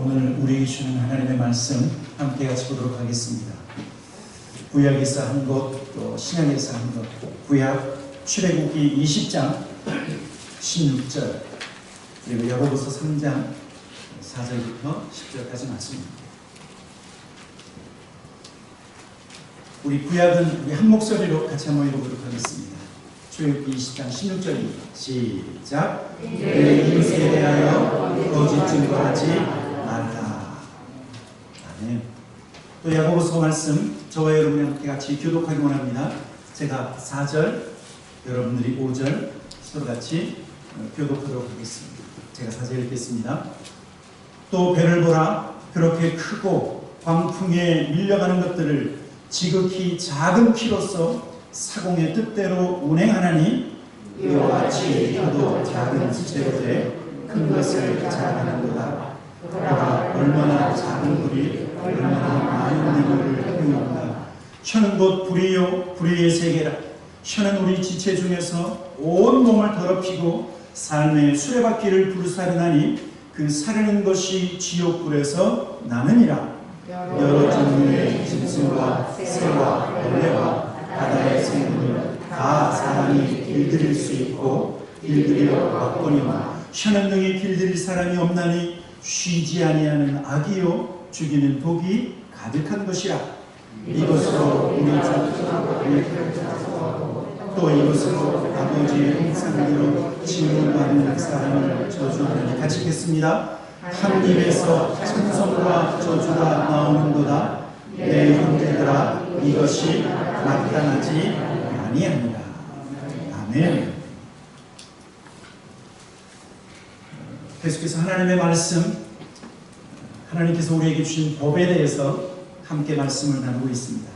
오늘 우리에게 주는 하나님의 말씀 함께 같이 보도록 하겠습니다. 구약에서 한 것, 또 신약에서 한 것. 구약 출애굽기 20장 16절, 그리고 야고보서 3장 4절부터 10절까지 말씀입니다. 우리 구약은 우리 한 목소리로 같이 한번 읽어보도록 하겠습니다. 출애굽기 20장 16절입니다. 시작. 내 이웃에 대하여 거짓 증거하지 말라. 아멘. 또 야고보서 말씀 저와 여러분이 함께 같이 교독하기 원합니다. 제가 4절, 여러분들이 5절 서로 같이 교독하도록 하겠습니다. 제가 4절 읽겠습니다. 또 배를 보라. 그렇게 크고 광풍에 밀려가는 것들을 지극히 작은 키로서 사공의 뜻대로 운행하나니 이와 같이 그도 작은 지체로 돼 큰 것을 자랑하는도다. 보라, 얼마나 작은 불이 얼마나 많은 물을 태우는가. 혀는 곧 불이요 불의 세계라. 혀는 우리 지체 중에서 온 몸을 더럽히고 삶의 수레바퀴를 불사르나니 그 사르는 것이 지옥불에서 나느니라. 여러 종류의 짐승과 새와 벌레와 바다의 생물은 다 사람이 길들일 수 있고 길들여 왔거니와 혀는 능히 길들일 사람이 없나니 쉬지 아니하는 악이요 죽이는 독이 가득한 것이라. 이것으로 우리 또 이것으로 아버지의 형상대로 질문받는 사람을 저주하니. 같이 읽겠습니다. 한 입에서 찬송과 저주가 나오는도다. 내 형제들아, 이것이 마땅하지 아니하니라. 아멘. 계속해서 하나님의 말씀, 하나님께서 우리에게 주신 법에 대해서 함께 말씀을 나누고 있습니다.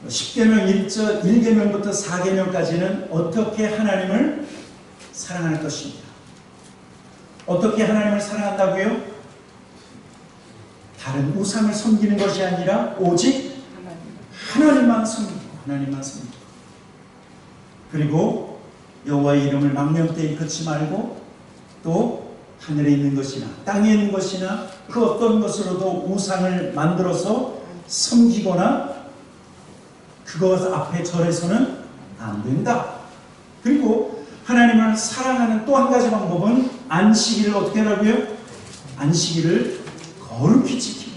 10계명 1계명부터 4계명까지는 어떻게 하나님을 사랑할 것입니다. 어떻게 하나님을 사랑한다고요? 다른 우상을 섬기는 것이 아니라 오직 하나님만 섬기고 하나님만 섬기고, 그리고 여호와의 이름을 망령되이 끊지 말고 또 하늘에 있는 것이나 땅에 있는 것이나 그 어떤 것으로도 우상을 만들어서 섬기거나 그것 앞에 절해서는 안 된다. 그리고 하나님을 사랑하는 또 한 가지 방법은 안식일을 어떻게 하라고요? 안식일을 거룩히 지키고,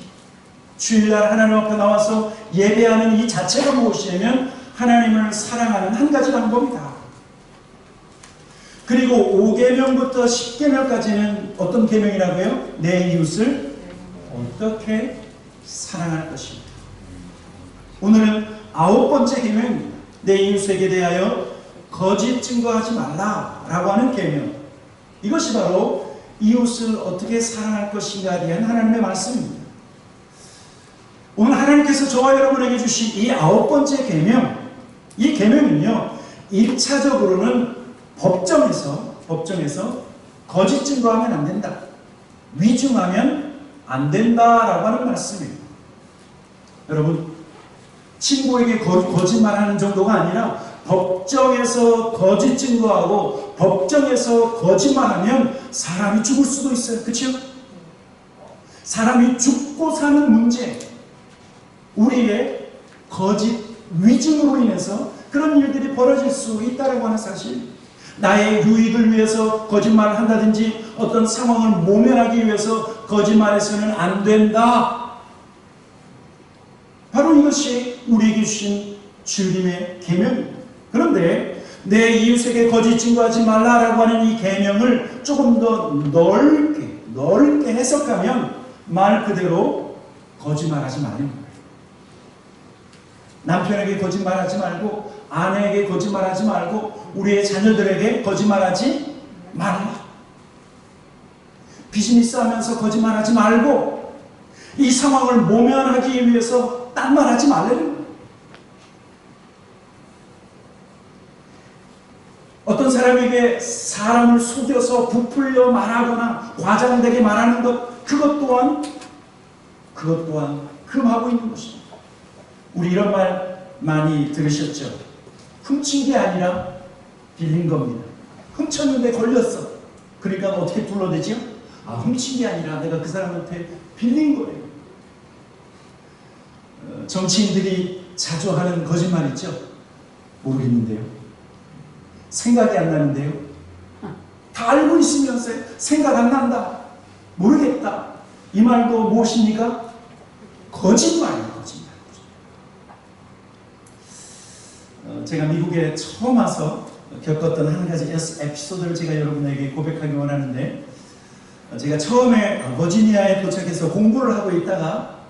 주일날 하나님 앞에 나와서 예배하는 이 자체가 무엇이냐면 하나님을 사랑하는 한 가지 방법이다. 그리고 5계명부터 10계명까지는 어떤 계명이라고요? 내 이웃을 어떻게 사랑할 것입니다. 오늘은 9번째 계명입니다. 내 이웃에게 대하여 거짓 증거하지 말라라고 하는 계명. 이것이 바로 이웃을 어떻게 사랑할 것인가에 대한 하나님의 말씀입니다. 오늘 하나님께서 저와 여러분에게 주신 이 9번째 계명, 이 계명은요, 1차적으로는 법정에서 거짓 증거하면 안 된다, 위증하면 안 된다라고 하는 말씀이에요. 여러분, 친구에게 거짓말하는 정도가 아니라 법정에서 거짓 증거하고 법정에서 거짓말하면 사람이 죽을 수도 있어요. 그렇죠? 사람이 죽고 사는 문제, 우리의 거짓 위증으로 인해서 그런 일들이 벌어질 수 있다고 하는 사실. 나의 유익을 위해서 거짓말을 한다든지 어떤 상황을 모면하기 위해서 거짓말해서는 안 된다. 바로 이것이 우리에게 주신 주님의 계명입니다. 그런데 내 이웃에게 거짓 증거하지 말라라고 하는 이 계명을 조금 더 넓게 해석하면 말 그대로 거짓말하지 말라는 거예요. 남편에게 거짓말하지 말고, 아내에게 거짓말하지 말고, 우리의 자녀들에게 거짓말하지 말라. 비즈니스 하면서 거짓말하지 말고, 이 상황을 모면하기 위해서 딴 말하지 말라는 거예요. 어떤 사람에게 사람을 속여서 부풀려 말하거나 과장되게 말하는 것, 그것 또한 금하고 있는 것입니다. 우리 이런 말 많이 들으셨죠? 훔친 게 아니라 빌린 겁니다. 훔쳤는데 걸렸어. 그러니까 어떻게 불러대죠? 훔친 게 아니라 내가 그 사람한테 빌린 거예요. 정치인들이 자주 하는 거짓말 있죠? 모르겠는데요. 생각이 안 나는데요. 다 알고 있으면서 생각 안 난다. 모르겠다. 이 말도 무엇입니까? 거짓말이에요. 거짓말. 제가 미국에 처음 와서 겪었던 한 가지 에피소드를 제가 여러분에게 고백하기 원하는데, 제가 처음에 버지니아에 도착해서 공부를 하고 있다가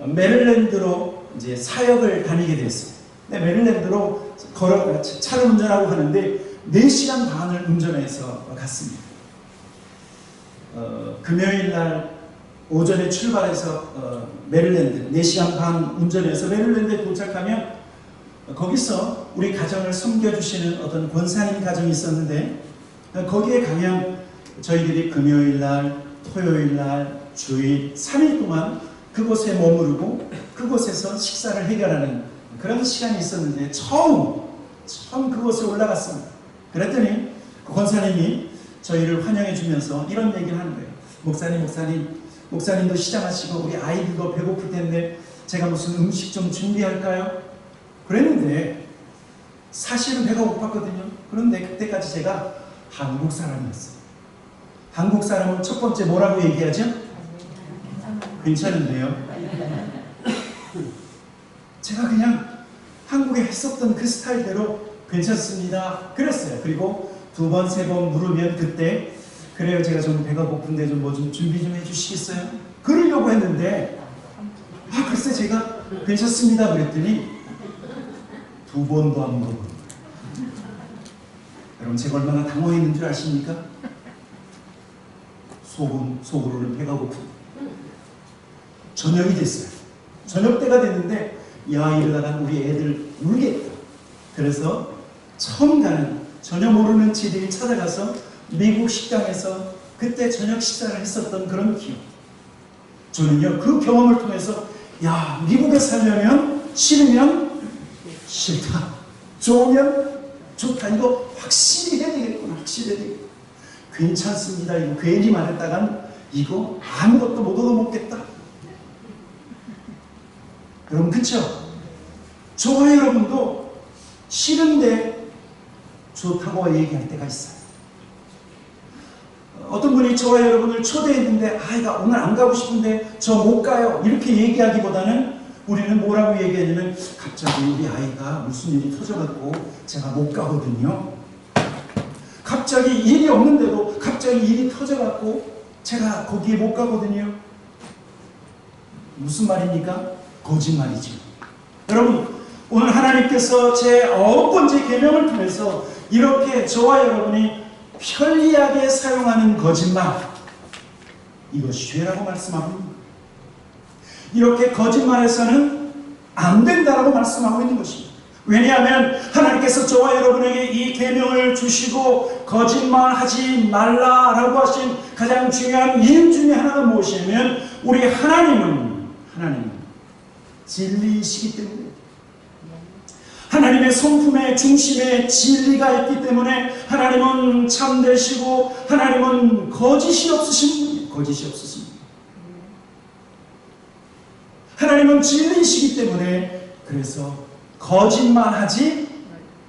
메릴랜드로 이제 사역을 다니게 됐어요. 근데 메릴랜드로 차를 운전하고 가는데 4시간 반을 운전해서 갔습니다. 금요일 날 오전에 출발해서 메릴랜드 4시간 반 운전해서 메릴랜드에 도착하면 거기서 우리 가정을 섬겨주시는 어떤 권사님 가정이 있었는데, 거기에 가면 저희들이 금요일 날, 토요일 날, 주일 3일 동안 그곳에 머무르고 그곳에서 식사를 해결하는 그런 시간이 있었는데, 처음 그곳에 올라갔습니다. 그랬더니 그 권사님이 저희를 환영해 주면서 이런 얘기를 하는 거예요. 목사님도 시장하시고 우리 아이들도 배고플 텐데 제가 무슨 음식 좀 준비할까요? 그랬는데 사실은 배가 고팠거든요. 그런데 그때까지 제가 한국 사람이었어요. 한국 사람은 첫 번째 뭐라고 얘기하죠? 괜찮은데요. 제가 그냥 한국에 했었던 그 스타일대로 괜찮습니다 그랬어요. 그리고 2번, 3번 물으면 그때 그래요, 제가 좀 배가 고픈데 좀 뭐 좀 준비 좀 해주시겠어요? 그러려고 했는데 글쎄 제가 괜찮습니다 그랬더니 2번도 안 물어보는 거예요. 여러분 제가 얼마나 당황했는 줄 아십니까? 속으로는 배가 고픈 저녁이 됐어요. 저녁 때가 됐는데 이러다가 우리 애들 울겠다. 그래서 처음 가는 전혀 모르는 지들이 찾아가서 미국 식당에서 그때 저녁 식사를 했었던 그런 기억. 저는요 그 경험을 통해서 미국에 살려면 싫으면 싫다, 좋으면 좋다, 이거 확실히 해야 되겠구나, 확실히 해야 되겠구나. 괜찮습니다, 이거 괜히 말했다간 이거 아무것도 못 얻어먹겠다. 여러분 그쵸? 저와 여러분도 싫은데 좋다고 얘기할 때가 있어요. 어떤 분이 저와 여러분을 초대했는데 오늘 안 가고 싶은데 저 못 가요 이렇게 얘기하기보다는 우리는 뭐라고 얘기하냐면, 갑자기 우리 아이가 무슨 일이 터져갖고 제가 못 가거든요. 갑자기 일이 없는데도 갑자기 일이 터져갖고 제가 거기에 못 가거든요. 무슨 말입니까? 거짓말이죠. 여러분 오늘 하나님께서 제 9번째 계명을 통해서 이렇게 저와 여러분이 편리하게 사용하는 거짓말, 이것이 죄라고 말씀하고 있는 거예요. 이렇게 거짓말해서는 안 된다라고 말씀하고 있는 것입니다. 왜냐하면 하나님께서 저와 여러분에게 이 계명을 주시고 거짓말하지 말라라고 하신 가장 중요한 이유 중에 하나가 무엇이냐면, 우리 하나님은 진리이시기 때문에, 하나님의 성품의 중심에 진리가 있기 때문에 하나님은 참되시고 하나님은 거짓이 없으신 분이에요. 거짓이 없으신 분. 하나님은 진리이시기 때문에 그래서 거짓말하지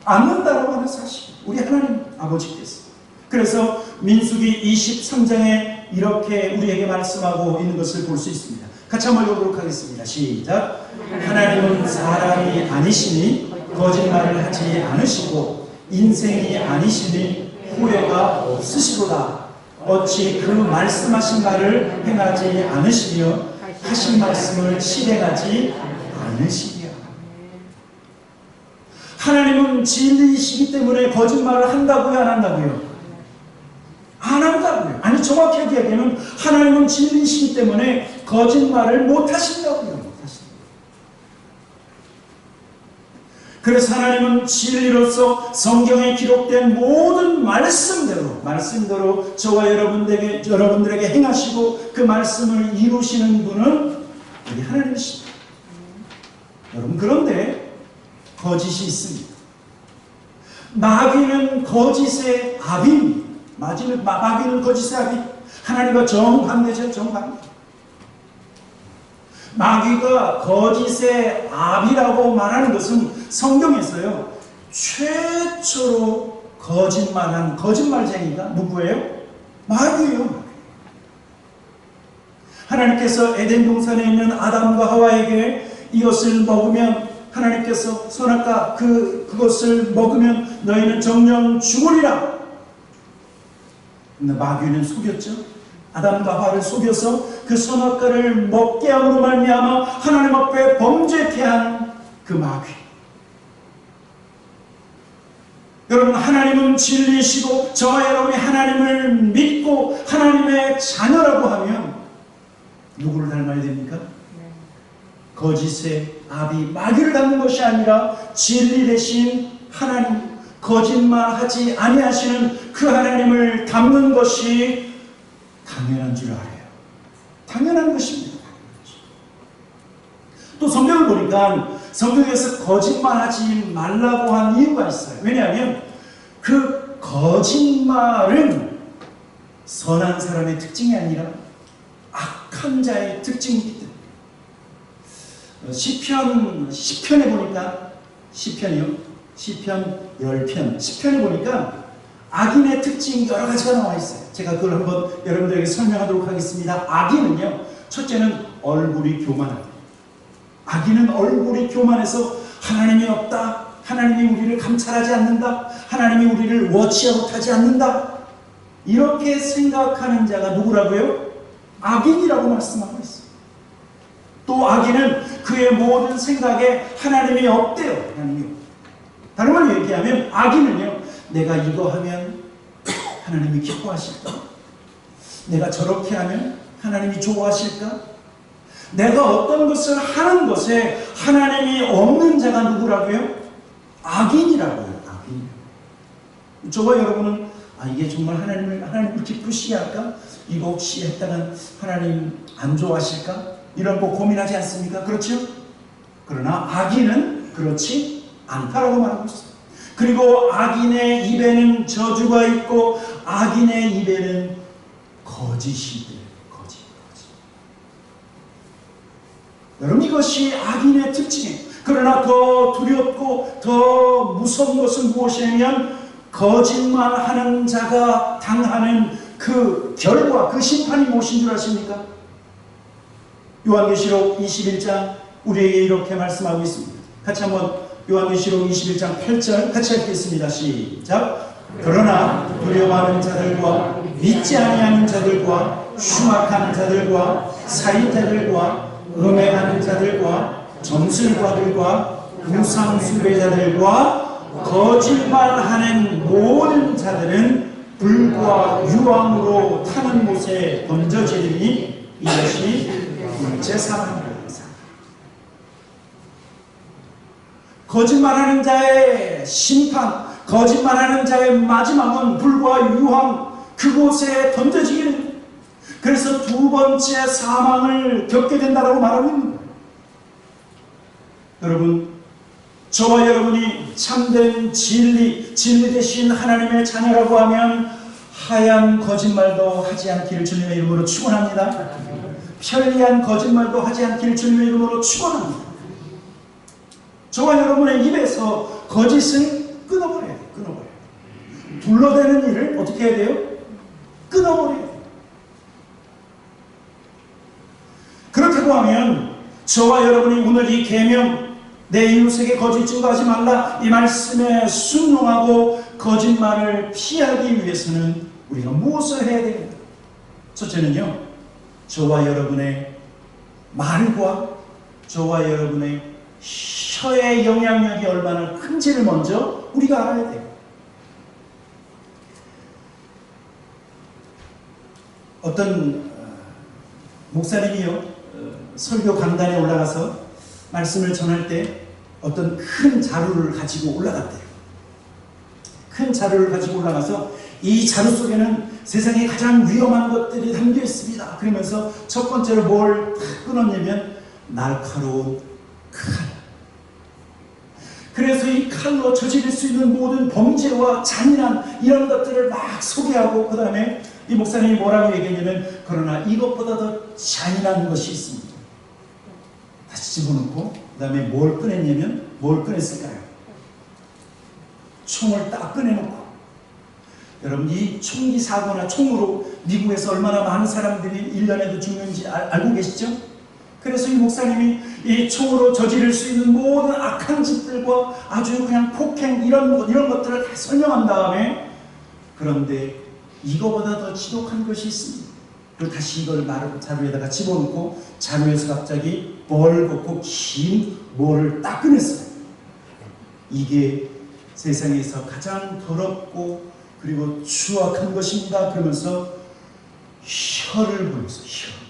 않는다라고 하는 사실, 우리 하나님 아버지께서. 그래서 민수기 23장에 이렇게 우리에게 말씀하고 있는 것을 볼 수 있습니다. 같이 한번 읽어보도록 하겠습니다. 시작. 하나님은 사람이 아니시니 거짓말을 하지 않으시고 인생이 아니시니 후회가 없으시도다. 어찌 그 말씀하신 바를 행하지 않으시며 하신 말씀을 실행하지 않으시랴. 하나님은 진리이시기 때문에 거짓말을 한다고요, 안 한다고요? 안 한다고요. 아니, 정확하게 얘기하면 하나님은 진리이시기 때문에 거짓말을 못 하신다고요. 그래서 하나님은 진리로서 성경에 기록된 모든 말씀대로 저와 여러분들에게 행하시고 그 말씀을 이루시는 분은 우리 하나님이십니다. 여러분, 그런데 거짓이 있습니다. 마귀는 거짓의 아비입니다. 마귀는 거짓의 아비. 하나님과 정반대죠. 정반대. 마귀가 거짓의 압이라고 말하는 것은 성경에서요, 최초로 거짓말한 거짓말쟁이가 누구예요? 마귀예요. 하나님께서 에덴 동산에 있는 아담과 하와에게 이것을 먹으면, 하나님께서 선악과 그것을 먹으면 너희는 정령 죽으리라. 근데 마귀는 속였죠. 아담과 하와를 속여서 그 선악과를 먹게 함으로 말미암아 하나님 앞에 범죄케 한 그 마귀. 여러분, 하나님은 진리시고 저와 여러분이 하나님을 믿고 하나님의 자녀라고 하면 누구를 닮아야 됩니까? 거짓의 압이 마귀를 닮는 것이 아니라 진리 대신 하나님, 거짓말하지 아니하시는 그 하나님을 닮는 것이 당연한 줄 알아요. 당연한 것입니다. 또 성경을 보니까 성경에서 거짓말하지 말라고 한 이유가 있어요. 왜냐하면 그 거짓말은 선한 사람의 특징이 아니라 악한 자의 특징이기 때문에. 시편에 보니까, 시편이요, 시편 10편, 시편에 보니까 악인의 특징이 여러 가지가 나와 있어요. 제가 그걸 한번 여러분들에게 설명하도록 하겠습니다. 악인은요, 첫째는 얼굴이 교만합니다. 악인은 얼굴이 교만해서 하나님이 없다, 하나님이 우리를 감찰하지 않는다, 하나님이 우리를 워치아웃하지 않는다, 이렇게 생각하는 자가 누구라고요? 악인이라고 말씀하고 있어요. 또 악인은 그의 모든 생각에 하나님이 없대요. 하나님이 없대요. 다른 말로 얘기하면 악인은요, 내가 이거 하면 하나님이 기뻐하실까? 내가 저렇게 하면 하나님이 좋아하실까? 내가 어떤 것을 하는 것에 하나님이 없는 자가 누구라고요? 악인이라고요. 악인. 저와 여러분은 이게 정말 하나님을 기쁘시게 할까? 이거 혹시 했다간 하나님 안 좋아하실까? 이런 거 고민하지 않습니까? 그렇죠? 그러나 악인은 그렇지 않다라고 말하고 있어요. 그리고 악인의 입에는 저주가 있고 악인의 입에는 거짓이 돼요. 거짓. 여러분, 이것이 악인의 특징이에요. 그러나 더 두렵고 더 무서운 것은 무엇이냐면 거짓말하는 자가 당하는 그 결과, 그 심판이 무엇인 줄 아십니까? 요한계시록 21장 우리에게 이렇게 말씀하고 있습니다. 같이 한번 요한계시록 21장 8절 같이 읽겠습니다. 시작. 그러나 두려워하는 자들과 믿지 아니하는 자들과 흉악하는 자들과 살인자들과 음행하는 자들과 점술가들과 우상 숭배자들과 거짓말하는 모든 자들은 불과 유황으로 타는 못에 던져지리니 이것이 둘째 사망입니다. 거짓말하는 자의 심판, 거짓말하는 자의 마지막은 불과 유황, 그곳에 던져지기는, 그래서 두 번째 사망을 겪게 된다고 말하고 있는 거예요. 여러분, 저와 여러분이 참된 진리 대신 하나님의 자녀라고 하면 하얀 거짓말도 하지 않기를 주님의 이름으로 축원합니다. 편리한 거짓말도 하지 않기를 주님의 이름으로 축원합니다. 저와 여러분의 입에서 거짓은 끊어버려야 돼요. 끊어버려야 돼요. 둘러대는 일을 어떻게 해야 돼요? 끊어버려야 돼요. 그렇다고 하면 저와 여러분이 오늘 이 계명, 내 이웃에게 거짓 증거하지 말라, 이 말씀에 순종하고 거짓말을 피하기 위해서는 우리가 무엇을 해야 됩니까? 첫째는요, 저와 여러분의 말과 저와 여러분의 혀의 영향력이 얼마나 큰지를 먼저 우리가 알아야 돼요. 어떤 목사님이요, 설교 강단에 올라가서 말씀을 전할 때 어떤 큰 자루를 가지고 올라갔대요. 큰 자루를 가지고 올라가서 이 자루 속에는 세상에 가장 위험한 것들이 담겨 있습니다. 그러면서 첫 번째로 뭘 끊었냐면 날카로운 칼. 그래서 이 칼로 저지를 수 있는 모든 범죄와 잔인한 이런 것들을 막 소개하고, 그 다음에 이 목사님이 뭐라고 얘기했냐면, 그러나 이것보다 더 잔인한 것이 있습니다. 다시 집어넣고, 그 다음에 뭘 꺼냈냐면, 뭘 꺼냈을까요? 총을 딱 꺼내놓고, 여러분 이 총기 사고나 총으로 미국에서 얼마나 많은 사람들이 1년에도 죽는지 알고 계시죠? 그래서 이 목사님이 이 총으로 저지를 수 있는 모든 악한 짓들과 아주 그냥 폭행 이런 것들을 다 설명한 다음에, 그런데 이거보다 더 지독한 것이 있습니다. 그리고 다시 이걸 자루에다가 집어넣고, 자루에서 갑자기 벌겋고 긴 모를 딱 꺼냈어요. 이게 세상에서 가장 더럽고 그리고 추악한 것입니다. 그러면서 혀를 보면서 혀.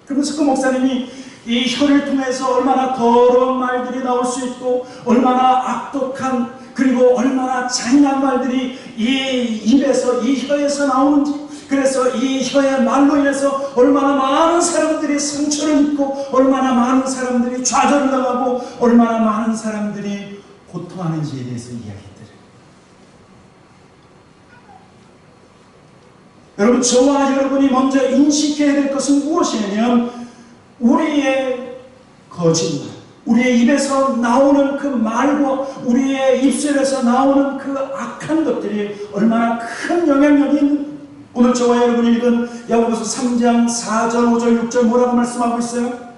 그러면서 그 목사님이 이 혀를 통해서 얼마나 더러운 말들이 나올 수 있고, 얼마나 악독한 그리고 얼마나 잔인한 말들이 이 입에서, 이 혀에서 나오는지, 그래서 이 혀의 말로 인해서 얼마나 많은 사람들이 상처를 입고, 얼마나 많은 사람들이 좌절을 당하고, 얼마나 많은 사람들이 고통하는지에 대해서 이야기했더래요. 여러분, 저와 여러분이 먼저 인식해야 될 것은 무엇이냐면, 우리의 거짓말, 우리의 입에서 나오는 그 말과 우리의 입술에서 나오는 그 악한 것들이 얼마나 큰 영향력이 있는, 오늘 저와 여러분이 읽은 야고보서 3장 4절 5절 6절 뭐라고 말씀하고 있어요?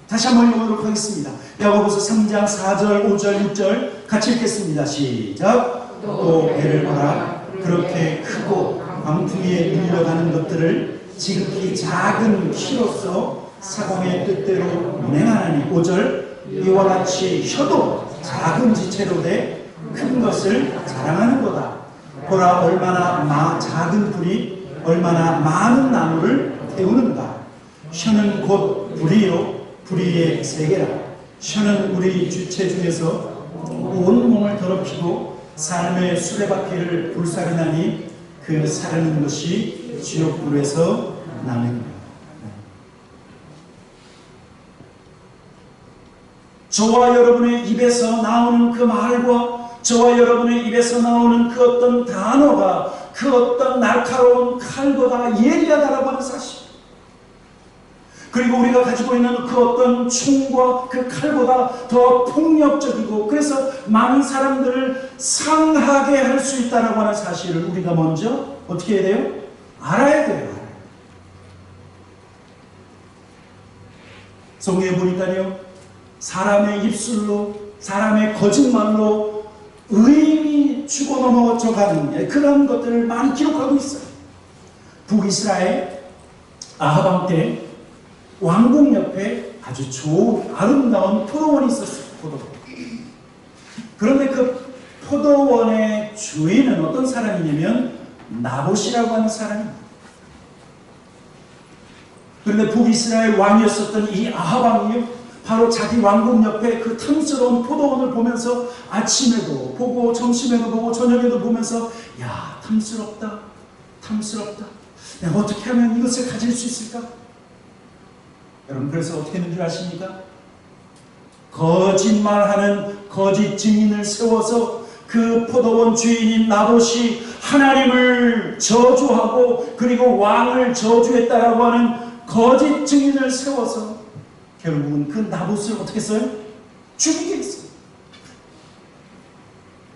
다시 한번 읽어보도록 하겠습니다. 야고보서 3장 4절 5절 6절 같이 읽겠습니다. 시작. 또 배를 보라. 그렇게 크고 광풍에 밀려가는 것들을 지극히 작은 키로서 사공의 뜻대로 운행하나니. 5절. 이와 같이 혀도 작은 지체로 돼 큰 것을 자랑하는 거다. 보라, 얼마나 작은 불이 얼마나 많은 나무를 태우는가. 혀는 곧 불이요 불의의 세계라. 혀는 우리 주체 중에서 온 몸을 더럽히고 삶의 수레바퀴를 불살르나니, 그 사르는 것이 지옥불에서 나는 것. 저와 여러분의 입에서 나오는 그 말과 저와 여러분의 입에서 나오는 그 어떤 단어가 그 어떤 날카로운 칼보다 예리하다라고 하는 사실, 그리고 우리가 가지고 있는 그 어떤 총과 그 칼보다 더 폭력적이고, 그래서 많은 사람들을 상하게 할 수 있다라고 하는 사실을 우리가 먼저 어떻게 해야 돼요? 알아야 돼요. 성경에 보니까요, 사람의 입술로, 사람의 거짓말로 의인이 죽어 넘어져 가는 그런 것들을 많이 기록하고 있어요. 북이스라엘 아합 왕 때 왕궁 옆에 아주 좋은 아름다운 포도원이 있었어요. 포도원. 그런데 그 포도원의 주인은 어떤 사람이냐면 나봇이라고 하는 사람입니다. 그런데 북이스라엘 왕이었었던 이 아합 왕이요, 바로 자기 왕궁 옆에 그 탐스러운 포도원을 보면서 아침에도 보고 점심에도 보고 저녁에도 보면서, 야, 탐스럽다, 탐스럽다. 내가 어떻게 하면 이것을 가질 수 있을까? 여러분, 그래서 어떻게 했는 줄 아십니까? 거짓말하는 거짓 증인을 세워서 그 포도원 주인인 나봇이 하나님을 저주하고 그리고 왕을 저주했다라고 하는 거짓 증인을 세워서 결국은 그 나봇을 어떻게 했어요? 죽이게 했어요.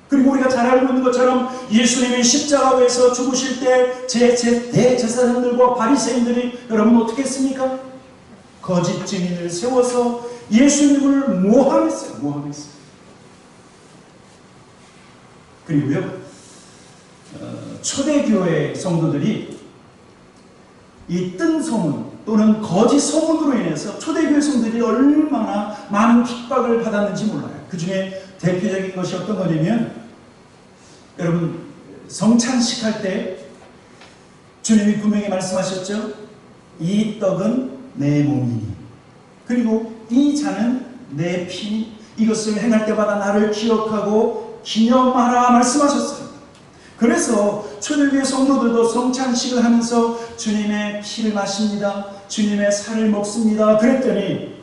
그리고 우리가 잘 알고 있는 것처럼 예수님이 십자가에서 죽으실 때 대제사장들과 바리새인들이 여러분 어떻게 했습니까? 거짓 증인을 세워서 예수님을 모함했어요. 모함했어요. 그리고요, 초대교회 성도들이 이 뜬 소문 또는 거짓 소문으로 인해서 초대교회 성도들이 얼마나 많은 핍박을 받았는지 몰라요. 그 중에 대표적인 것이 어떤 거냐면, 여러분 성찬식 할 때 주님이 분명히 말씀하셨죠. 이 떡은 내 몸이니 그리고 이 잔은 내 피니 이것을 행할 때마다 나를 기억하고 기념하라 말씀하셨어요. 그래서 초대교회 성도들도 성찬식을 하면서 주님의 피를 마십니다. 주님의 살을 먹습니다. 그랬더니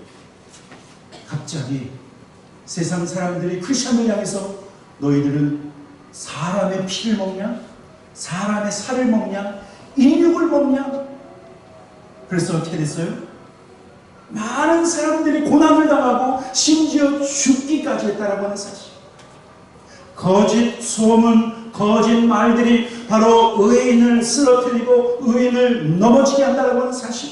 갑자기 세상 사람들이 크리스천을 향해서 너희들은 사람의 피를 먹냐? 사람의 살을 먹냐? 인육을 먹냐? 그래서 어떻게 됐어요? 많은 사람들이 고난을 당하고 심지어 죽기까지 했다라고 하는 사실. 거짓 소문, 거짓 말들이 바로 의인을 쓰러뜨리고 의인을 넘어지게 한다라고 하는 사실.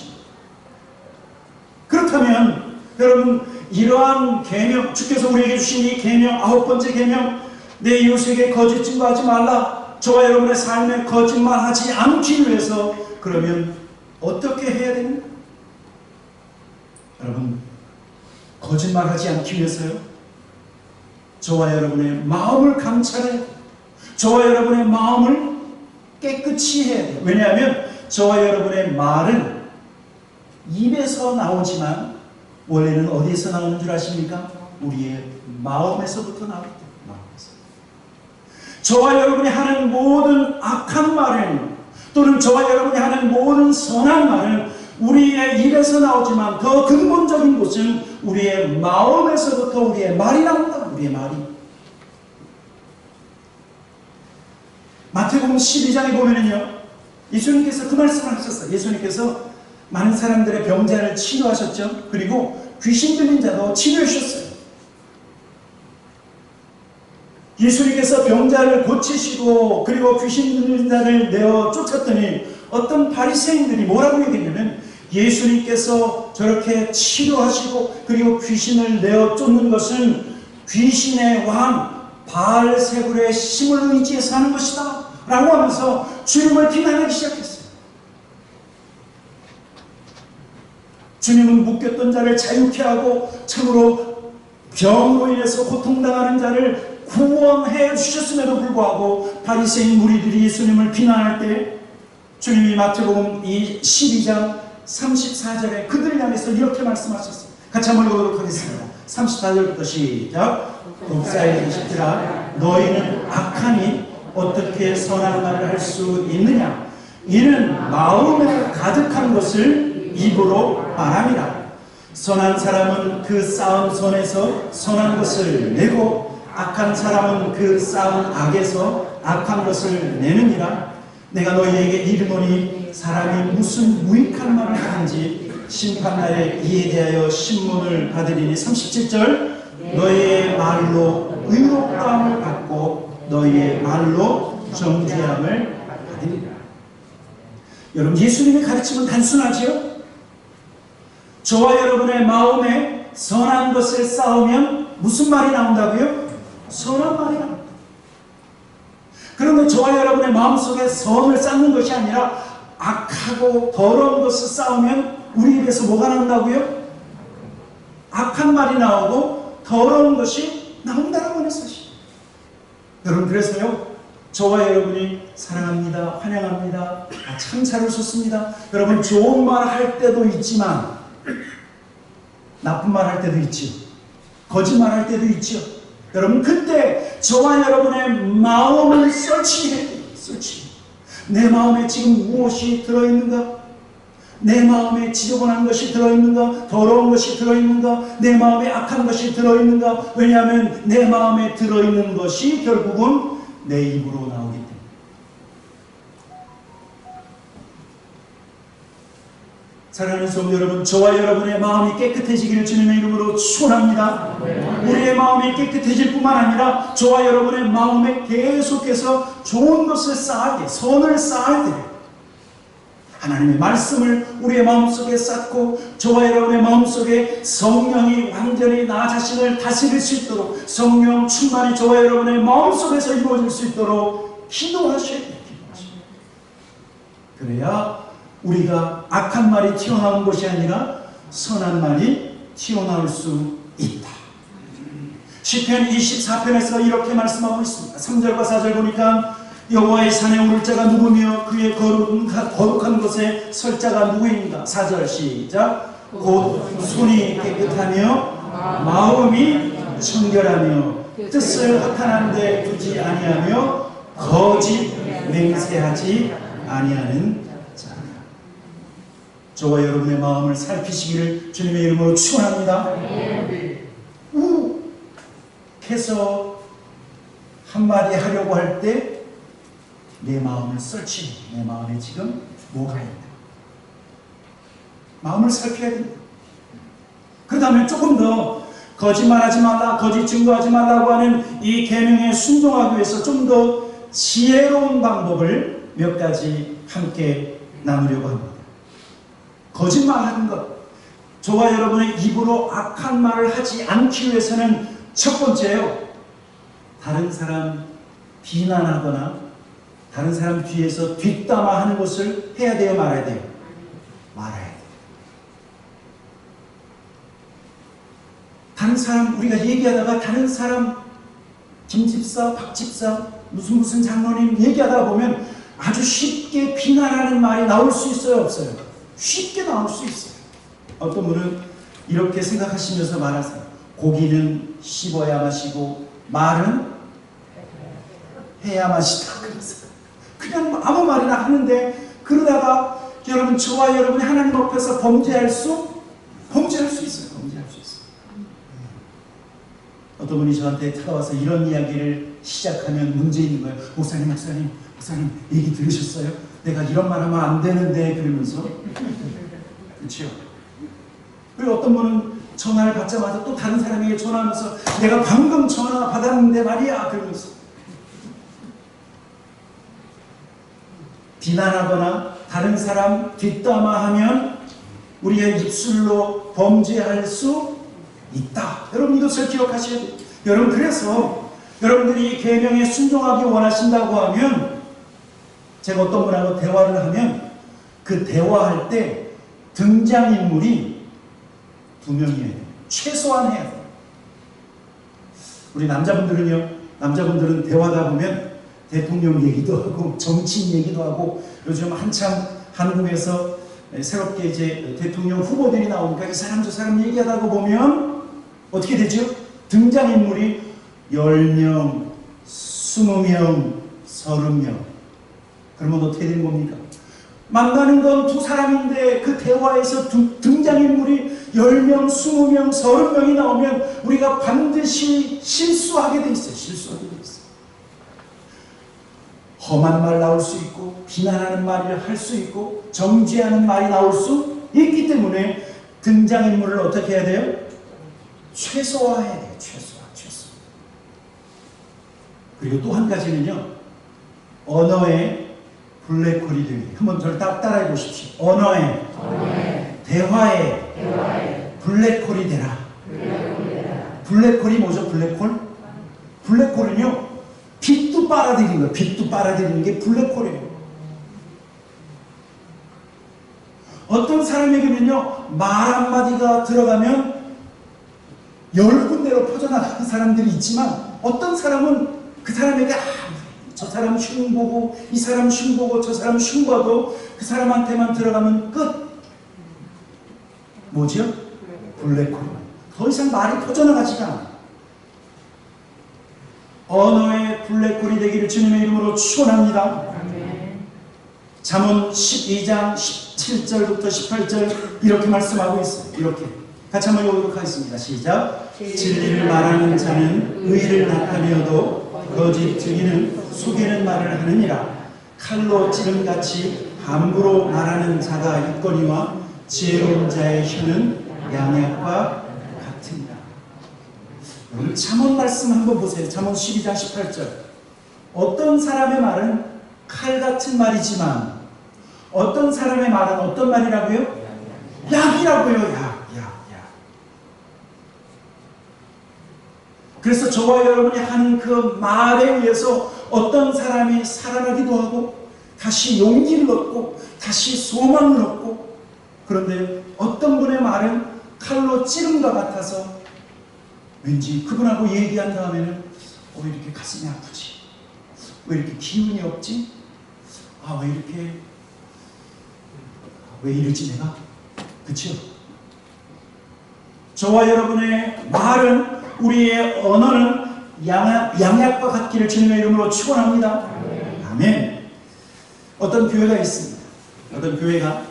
그렇다면 여러분, 이러한 계명, 주께서 우리에게 주신 이 계명, 9번째 계명, 내 이웃에게 거짓 증거하지 말라, 저와 여러분의 삶에 거짓말하지 않기 위해서 그러면 어떻게 해야 됩니까? 여러분, 거짓말하지 않기 위해서요, 저와 여러분의 마음을 감찰해야 돼요. 저와 여러분의 마음을 깨끗이 해야 돼요. 왜냐하면 저와 여러분의 말은 입에서 나오지만 원래는 어디에서 나오는 줄 아십니까? 우리의 마음에서부터 나오기 때문에. 저와 여러분이 하는 모든 악한 말은, 또는 저와 여러분이 하는 모든 선한 말은 우리의 입에서 나오지만 더 근본적인 것은 우리의 마음에서부터 우리의 말이 나온다. 우리의 말이. 마태복음 12장에 보면은요, 예수님께서 그 말씀을 하셨어요. 예수님께서 많은 사람들의 병자를 치료하셨죠. 그리고 귀신 들린 자도 치료해 주셨어요. 예수님께서 병자를 고치시고 그리고 귀신 들린 자를 내어 쫓았더니 어떤 바리새인들이 뭐라고 얘기했냐면, 예수님께서 저렇게 치료하시고 그리고 귀신을 내어 쫓는 것은 귀신의 왕 바알세불의 힘을 의지해서 하는 것이다 라고 하면서 주님을 비난하기 시작했어요. 주님은 묶였던 자를 자유케 하고 참으로 병으로 인해서 고통당하는 자를 구원해 주셨음에도 불구하고 바리새인 무리들이 예수님을 비난할 때 주님이 마태복음 12장 34절에 그들을 향해서 이렇게 말씀하셨어요. 같이 한번 읽어보도록 하겠습니다. 34절부터 시작. 독사의 자식들아, 너희는 악하니 어떻게 선한 말을 할 수 있느냐? 이는 마음에 가득한 것을 입으로 말함이라. 선한 사람은 그 쌓은 손에서 선한 것을 내고 악한 사람은 그 쌓은 악에서 악한 것을 내느니라. 내가 너희에게 이르노니 사람이 무슨 무익한 말을 하든지 심판날에 이에 대하여 신문을 받으리니. 37절. 너희의 말로 의롭다함을 받고 너희의 말로 정죄함을 받으리라. 여러분, 예수님의 가르침은 단순하지요? 저와 여러분의 마음에 선한 것을 쌓으면 무슨 말이 나온다고요? 선한 말이 나옵니다. 그런데 저와 여러분의 마음속에 선을 쌓는 것이 아니라 악하고 더러운 것을 쌓으면 우리 입에서 뭐가 나온다고요? 악한 말이 나오고 더러운 것이 나온다라고 하는 사실. 여러분, 그래서요, 저와 여러분이 사랑합니다, 환영합니다, 참 잘 오셨습니다, 여러분 좋은 말 할 때도 있지만 나쁜 말 할 때도 있지요. 거짓말 할 때도 있지요. 여러분, 그때 저와 여러분의 마음을 설치해야 돼요. 내 마음에 지금 무엇이 들어있는가? 내 마음에 지저분한 것이 들어있는가? 더러운 것이 들어있는가? 내 마음에 악한 것이 들어있는가? 왜냐하면 내 마음에 들어있는 것이 결국은 내 입으로 나오기 때문에. 사랑하는 성도 여러분, 저와 여러분의 마음이 깨끗해지기를 주님의 이름으로 축원합니다. 우리의 마음이 깨끗해질 뿐만 아니라 저와 여러분의 마음에 계속해서 좋은 것을 쌓게, 선을 쌓아야 돼요. 하나님의 말씀을 우리의 마음속에 쌓고 저와 여러분의 마음속에 성령이 완전히 나 자신을 다스릴 수 있도록 성령 충만이 저와 여러분의 마음속에서 이루어질 수 있도록 기도하셔야 돼요. 그래야 우리가 악한 말이 튀어나온 것이 아니라 선한 말이 튀어나올 수 있다. 시편 24편에서 이렇게 말씀하고 있습니다. 3절과 4절 보니까 여호와의 산에 오를 자가 누구며 그의 거룩한 곳에 설 자가 누구인가. 4절 시작. 곧 손이 깨끗하며 마음이 청결하며 뜻을 허탄한 데 두지 아니하며 거짓 맹세하지 아니하는 자라. 저와 여러분의 마음을 살피시기를 주님의 이름으로 축원합니다. 해서 한마디 하려고 할 때 내 마음을 설치, 내 마음에 지금 뭐가 있나? 마음을 살펴야 됩니다. 그 다음에 조금 더 거짓말하지 말라, 거짓 증거하지 말라고 하는 이 계명에 순종하기 위해서 좀 더 지혜로운 방법을 몇 가지 함께 나누려고 합니다. 거짓말하는 것, 저와 여러분의 입으로 악한 말을 하지 않기 위해서는 첫 번째요, 다른 사람 비난하거나 다른 사람 뒤에서 뒷담화하는 것을 해야 돼요, 말아야 돼요? 말아야 돼요. 다른 사람, 우리가 얘기하다가 다른 사람 김집사, 박집사, 무슨 장로님 얘기하다 보면 아주 쉽게 비난하는 말이 나올 수 있어요, 없어요? 쉽게 나올 수 있어요. 어떤 분은 이렇게 생각하시면서 말하세요. 고기는 씹어야 맛이고 말은 해야 맛이다. 그래서 그냥 아무 말이나 하는데, 그러다가 여러분, 저와 여러분이 하나님 앞에서 범죄할 수 있어요. 범죄할 수 있어요. 어떤 분이 저한테 찾아와서 이런 이야기를 시작하면 문제 있는 거예요. 목사님, 얘기 들으셨어요? 내가 이런 말 하면 안 되는데, 그러면서. 그렇죠? 그리고 어떤 분은 전화를 받자마자 또 다른 사람에게 전화하면서 내가 방금 전화 받았는데 말이야, 그러면서. 비난하거나 다른 사람 뒷담화하면 우리의 입술로 범죄할 수 있다. 여러분, 이것을 기억하셔야 돼요. 여러분, 그래서 여러분들이 이 계명에 순종하기 원하신다고 하면, 제가 어떤 분하고 대화를 하면 그 대화할 때 등장인물이 2명이어야 돼요. 최소한 해야 돼요. 우리 남자분들은 대화하다 보면 대통령 얘기도 하고 정치인 얘기도 하고, 요즘 한참 한국에서 새롭게 이제 대통령 후보들이 나오니까 이 사람 저 사람 얘기하다 보면 어떻게 되죠? 등장인물이 10명, 20명, 30명. 그러면 어떻게 되는 겁니까? 만나는 건 2사람인데 그 대화에서 등장인물이 10명, 20명, 30명이 나오면 우리가 반드시 실수하게 돼 있어요. 험한 말 나올 수 있고, 비난하는 말을 할 수 있고, 정죄하는 말이 나올 수 있기 때문에 등장인물을 어떻게 해야 돼요? 최소화해야 돼요. 최소. 그리고 또 한 가지는요, 언어의 블랙홀이 되게 돼요. 한번 저를 따라해 보십시오. 언어의 대화의 블랙홀이 되라. 블랙홀이 뭐죠? 블랙홀은요, 빛도 빨아들이는 거예요. 빛도 빨아들이는 게 블랙홀이에요. 어떤 사람에게는요, 말 한마디가 들어가면 10군데로 퍼져나가는 사람들이 있지만, 어떤 사람은 그 사람에게 저 사람 흉보고, 이 사람 흉보고, 저 사람 흉봐도 그 사람한테만 들어가면 끝. 뭐죠? 블랙홀. 더 이상 말이 퍼져나가지가 않아요. 언어의 블랙홀이 되기를 주님의 이름으로 축원합니다. 잠언 12장 17절부터 18절 이렇게 말씀하고 있어요. 이렇게 같이 한번 읽어보도록 하겠습니다. 시작. 진리를 말하는 자는 의를 나타내어도 거짓 증인은 속이는 말을 하느니라. 칼로 찌름같이 함부로 말하는 자가 있거니와 지혜로운 자의 혀는 양약과 같으니라. 잠언 말씀 한번 보세요. 잠언 12장 18절. 어떤 사람의 말은 칼 같은 말이지만 어떤 사람의 말은 어떤 말이라고요? 약이라고요. 약. 그래서 저와 여러분이 하는 그 말에 의해서 어떤 사람이 살아나기도 하고, 다시 용기를 얻고, 다시 소망을 얻고, 그런데 어떤 분의 말은 칼로 찌른것 같아서 왠지 그분하고 얘기한 다음에는 왜 이렇게 가슴이 아프지? 왜 이렇게 기운이 없지? 왜 이러지 내가? 그쵸? 저와 여러분의 말은, 우리의 언어는 양약과 같기를 주님의 이름으로 축원합니다. 아멘. 어떤 교회가 있습니다. 어떤 교회가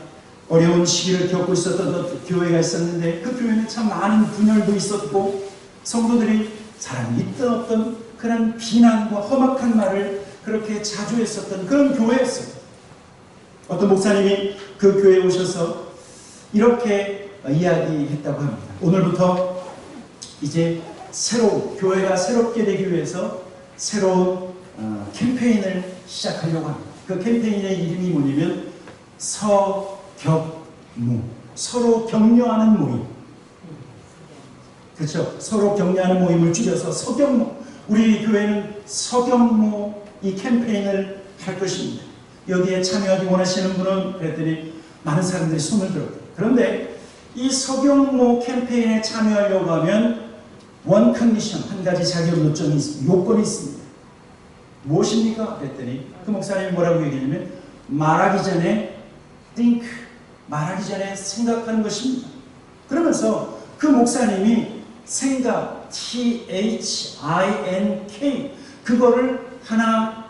어려운 시기를 겪고 있었던 교회가 있었는데, 그 교회는 참 많은 분열도 있었고 성도들이 사람이 있던 어떤 그런 비난과 험악한 말을 그렇게 자주 했었던 그런 교회였어요. 어떤 목사님이 그 교회에 오셔서 이렇게 이야기했다고 합니다. 오늘부터 이제 교회가 새롭게 되기 위해서 새로운 캠페인을 시작하려고 합니다. 그 캠페인의 이름이 뭐냐면 서격무, 서로 격려하는 모임. 그렇죠? 서로 격려하는 모임을 줄여서 서격무. 우리 교회는 서격무 이 캠페인을 할 것입니다. 여기에 참여하기 원하시는 분은 그랬더니 많은 사람들이 손을 들었어요. 그런데 이 서격무 캠페인에 참여하려고 하면 원 컨디션, 한 가지 자격 요건이 있습니다. 무엇입니까? 그랬더니 그 목사님이 뭐라고 얘기하냐면 말하기 전에 think, 말하기 전에 생각하는 것입니다. 그러면서 그 목사님이 생각, THINK, 그거를 하나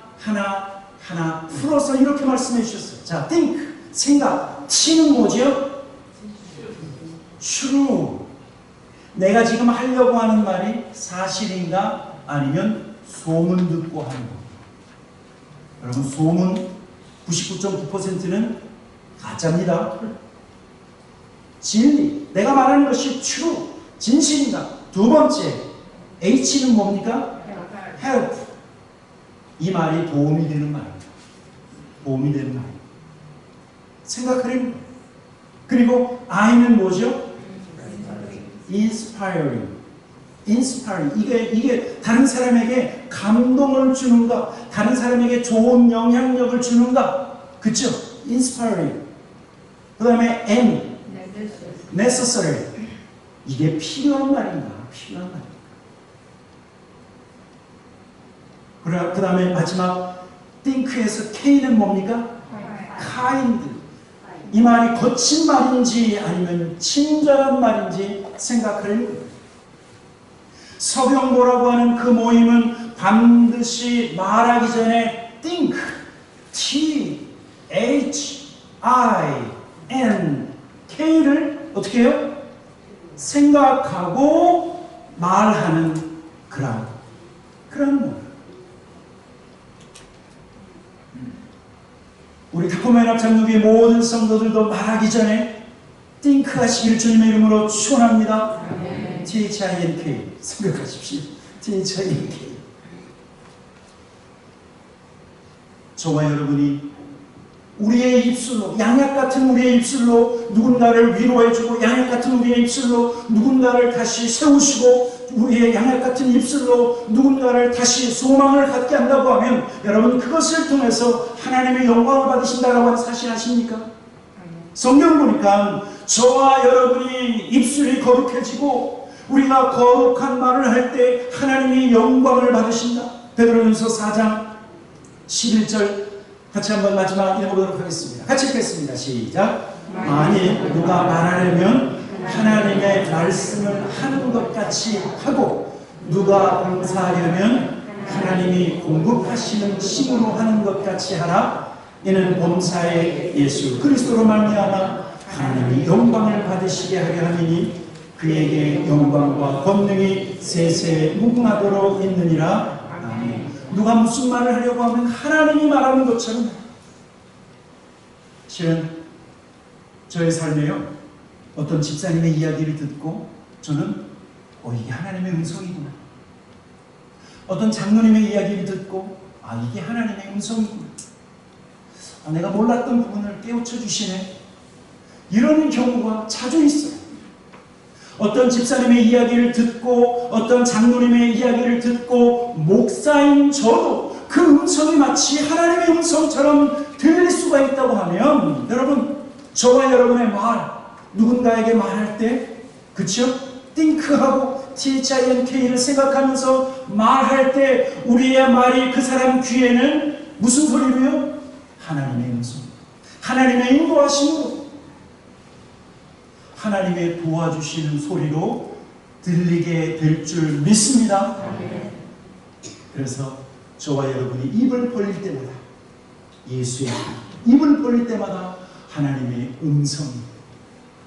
풀어서 이렇게 말씀해 주셨어요. 자, think, 생각, T는 뭐죠? true. 내가 지금 하려고 하는 말이 사실인가 아니면 소문 듣고 하는 거. 여러분, 소문 99.9%는 가짜입니다. 진리, 내가 말하는 것이 true, 진실인가. 두 번째, H는 뭡니까? help. 이 말이 도움이 되는 말입니다. 도움이 되는 말. 생각하는 거. 그리고 I는 뭐죠? inspiring. 이게 다른 사람에게 감동을 주는가, 다른 사람에게 좋은 영향력을 주는가. 그쵸? inspiring. 그 다음에 N, necessary. 이게 필요한 말인가? 필요한 말. 그 다음에 마지막 think에서 K는 뭡니까? kind. 이 말이 거친 말인지 아니면 친절한 말인지 생각하는 거예요. 서경모라고 하는 그 모임은 반드시 말하기 전에 think, T-H-I-N-K를 어떻게 해요? 생각하고 말하는 그런 모임. 우리 타코맨 합창교회 모든 성도들도 말하기 전에 think 하시길 주님의 이름으로 축원합니다. THINK 생각하십시오. THINK. 저와 여러분이 우리의 입술로, 양약 같은 우리의 입술로 누군가를 위로해주고, 양약 같은 우리의 입술로 누군가를 다시 세우시고, 우리의 양약 같은 입술로 누군가를 다시 소망을 갖게 한다고 하면, 여러분 그것을 통해서 하나님의 영광을 받으신다라고 하는 사실 아십니까? 성경 보니까 저와 여러분이 입술이 거룩해지고 우리가 거룩한 말을 할 때 하나님이 영광을 받으신다. 베드로전서 4장 11절 같이 한번 마지막 읽어보도록 하겠습니다. 같이 읽겠습니다. 시작. 만일 누가 말하려면 하나님의 말씀을 하는 것 같이 하고, 누가 봉사하려면 하나님이 공급하시는 힘으로 하는 것 같이 하라. 이는 범사의 예수 그리스도로 말미암아 하나님이 영광을 받으시게 하려 함이니 그에게 영광과 권능이 세세 무궁하도록 있느니라. 아멘. 누가 무슨 말을 하려고 하면 하나님이 말하는 것처럼. 실은 저의 삶에요, 어떤 집사님의 이야기를 듣고 저는 이게 하나님의 음성이구나. 어떤 장로님의 이야기를 듣고 이게 하나님의 음성이구나. 내가 몰랐던 부분을 깨우쳐 주시네. 이런 경우가 자주 있어요. 어떤 집사님의 이야기를 듣고, 어떤 장로님의 이야기를 듣고, 목사인 저도 그 음성이 마치 하나님의 음성처럼 들릴 수가 있다고 하면, 여러분, 저와 여러분의 말, 누군가에게 말할 때, 그쵸? think하고 THINK를 생각하면서 말할 때 우리의 말이 그 사람 귀에는 무슨 소리로요? 하나님의 음성, 하나님의 인도하심으로, 하나님의 도와주시는 소리로 들리게 될 줄 믿습니다. 그래서 저와 여러분이 입을 벌릴 때마다, 예수의 입을 벌릴 때마다 하나님의 음성이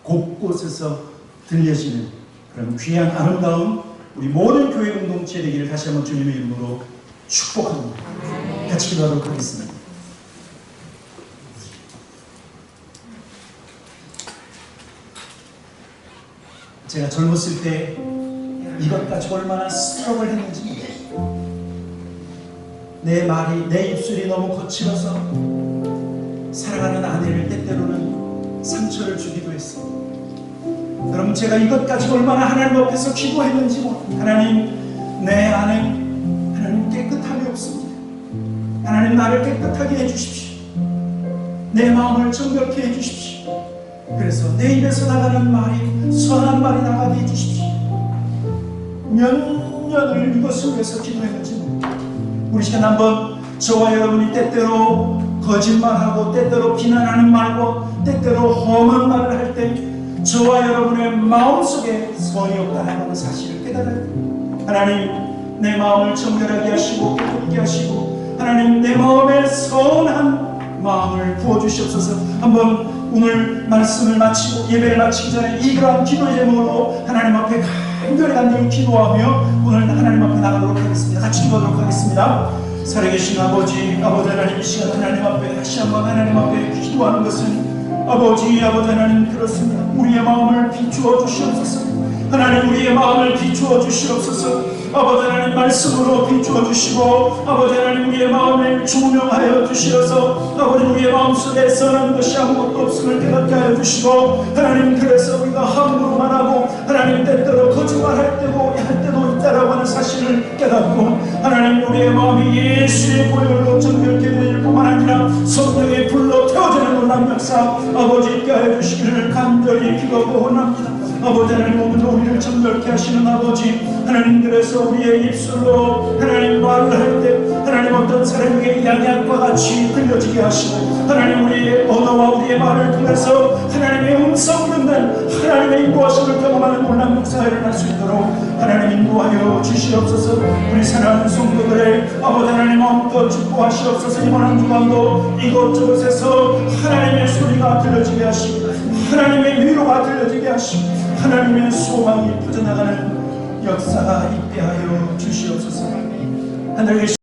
곳곳에서 들려지는 그런 귀한 아름다운 우리 모든 교회 공동체 되기를 다시 한번 주님의 이름으로 축복합니다. 같이 기도하도록 하겠습니다. 제가 젊었을 때 이것 가지고 얼마나 스트럭을 했는지 모르겠어요. 내 말이, 내 입술이 너무 거칠어서 사랑하는 아내를 때때로는 상처를 주기도 했어요. 여러분, 제가 이것 가지고 얼마나 하나님 앞에서 기도했는지 모릅니다. 하나님, 내 안에 하나님 깨끗함이 없습니다. 하나님, 나를 깨끗하게 해주십시오. 내 마음을 정결케 해주십시오. 그래서 내 입에서 나가는 말이 선한 말이 나가게 해주십시오. 몇 년을 이것을 위해서 기도했는지 모릅니다. 우리 시간 한번 저와 여러분이 때때로 거짓말하고 때때로 비난하는 말고 때때로 험한 말을 할 때 저와 여러분의 마음속에 선이 없다는 사실을 깨달아야 됩니다. 하나님, 내 마음을 정결하게 하시고 깨끗하게 하시고 하나님, 내 마음에 선한 마음을 부어주시옵소서. 한번 오늘 말씀을 마치고 예배를 마치기 전에 이러한 기도 제목으로 하나님 앞에 간절히 기도하며 오늘 하나님 앞에 나가도록 하겠습니다. 같이 기도하도록 하겠습니다. 살아계신 아버지 하나님, 이 시간 하나님 앞에 다시 한번 하나님 앞에 기도하는 것은 아버지 하나님, 그렇습니다. 우리의 마음을 비추어 주시옵소서. 하나님, 우리의 마음을 비추어 주시옵소서. 아버지 하나님, 말씀으로 비추어 주시고 아버지 하나님, 우리의 마음을 조명하여 주시어서 아버지 우리의 마음속에 선한 것이 아무것도 없음을 깨닫게 하여 주시고 하나님, 그래서 우리가 함부로 말하고 하나님 때때로 거짓말할 때도 있다라고 하는 사실을 깨닫고 하나님, 우리의 마음이 예수의 보혈로 정결케 되는 뿐만 아니라 성령의 불로 태워지는 놀라운 역사 아버지 있게 하여 주시기를 간절히 기도하고 원합니다. 아버지 하나님, 오늘도 우리를 정결케 하시는 아버지 하나님, 그래서 우리의 입술로 하나님 말을 할 때 하나님 어떤 사람에게 양약과 같이 들려지게 하시고 하나님, 우리의 언어와 우리의 말을 통해서 하나님의 음성 듣는 하나님의 인도하심을 경험하는 놀라운 역사가 일어날 수 있도록 하나님 인도하여 주시옵소서. 우리 사랑하는 성도들의 아버지 하나님 마음껏 축복하시옵소서. 이번 한 주간도 이곳저곳에서 하나님의 소리가 들려지게 하시고 하나님의 위로가 들려지게 하시고 하나님의 소망이 퍼져나가는 역사가 있게 하여 주시옵소서. 하늘 계신